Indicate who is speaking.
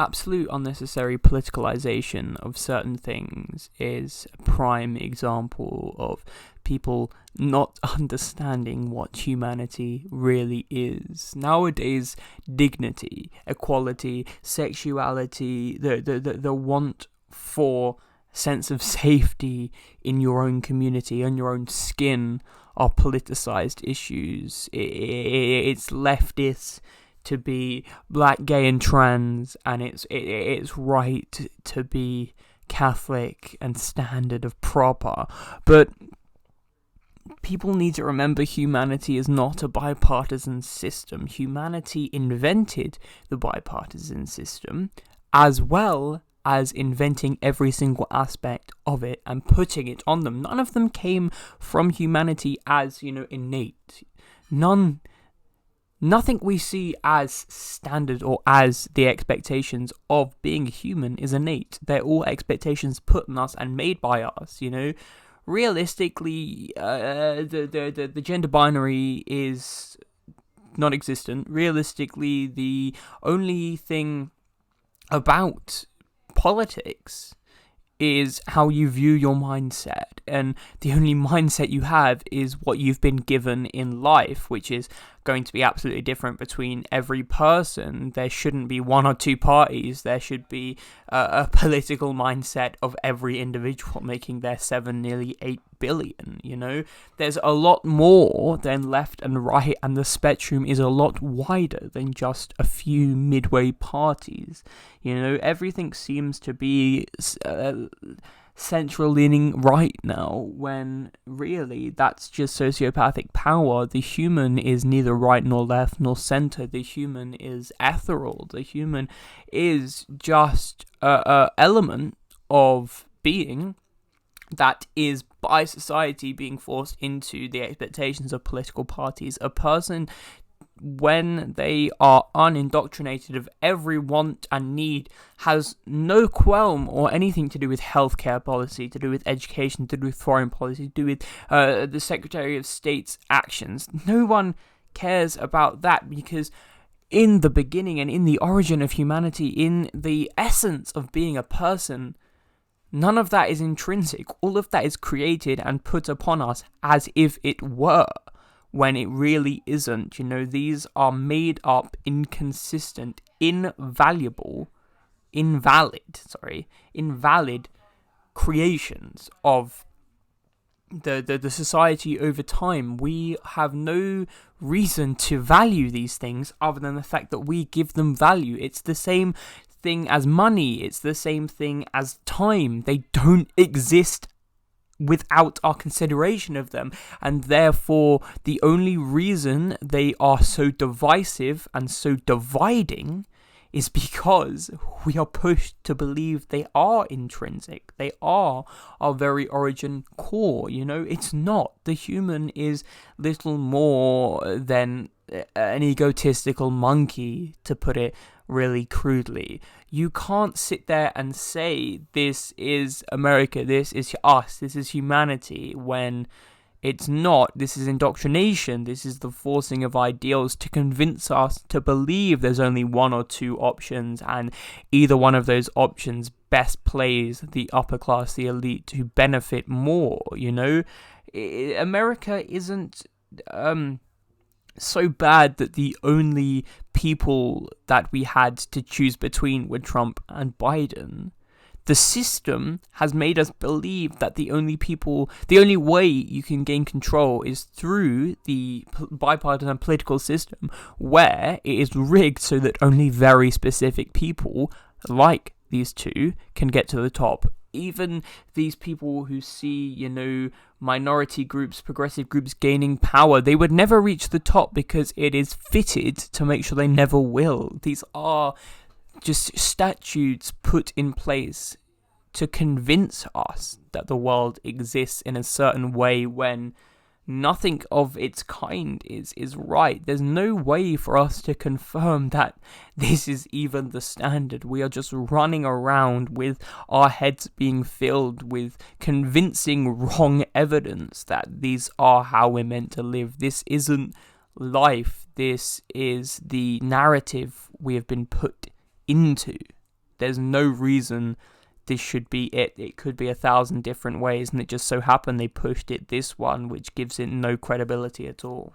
Speaker 1: absolute unnecessary politicalization of certain things is a prime example of people not understanding what humanity really is. Nowadays, dignity, equality, sexuality, the want for sense of safety in your own community, on your own skin, are politicized issues. It's leftist to be black, gay, and trans, and it's right to be Catholic and standard of proper. But people need to remember humanity is not a bipartisan system. Humanity invented the bipartisan system, as well as inventing every single aspect of it and putting it on them. None of them came from humanity as, innate. Nothing we see as standard or as the expectations of being human is innate. They're all expectations put on us and made by us, Realistically, the gender binary is non-existent. Realistically, the only thing about politics is how you view your mindset, and the only mindset you have is what you've been given in life, which is going to be absolutely different between every person. There shouldn't be one or two parties. There should be a political mindset of every individual making their 7, nearly 8 billion, There's a lot more than left and right, and the spectrum is a lot wider than just a few midway parties. Everything seems to be central leaning right now, when really that's just sociopathic power. The human is neither right nor left nor center. The human is ethereal. The human is just a element of being that is by society being forced into the expectations of political parties. A person, when they are unindoctrinated of every want and need, has no qualm or anything to do with healthcare policy, to do with education, to do with foreign policy, to do with the Secretary of State's actions. No one cares about that, because in the beginning and in the origin of humanity, in the essence of being a person, none of that is intrinsic. All of that is created and put upon us as if it were, when it really isn't. These are made up, inconsistent, invalid creations of the society over time. We have no reason to value these things other than the fact that we give them value. It's the same thing as money. It's the same thing as time. They don't exist without our consideration of them, and therefore the only reason they are so divisive and so dividing is because we are pushed to believe they are intrinsic. They are our very origin core. It's not. The human is little more than an egotistical monkey, to put it really crudely. You can't sit there and say this is America, this is us, this is humanity, when it's not. This is indoctrination. This is the forcing of ideals to convince us to believe there's only one or two options, and either one of those options best plays the upper class, the elite, to benefit more. America isn't so bad that the only people that we had to choose between were Trump and Biden. The system has made us believe that the only way you can gain control is through the bipartisan political system, where it is rigged so that only very specific people, like these two, can get to the top. Even these people who see, minority groups, progressive groups gaining power, they would never reach the top because it is fitted to make sure they never will. These are just statutes put in place to convince us that the world exists in a certain way when nothing of its kind is right. There's no way for us to confirm that this is even the standard. We are just running around with our heads being filled with convincing wrong evidence that these are how we're meant to live. This isn't life. This is the narrative we have been put into. there's no reason this should be it. It could be 1,000 different ways, and it just so happened they pushed it this one, which gives it no credibility at all.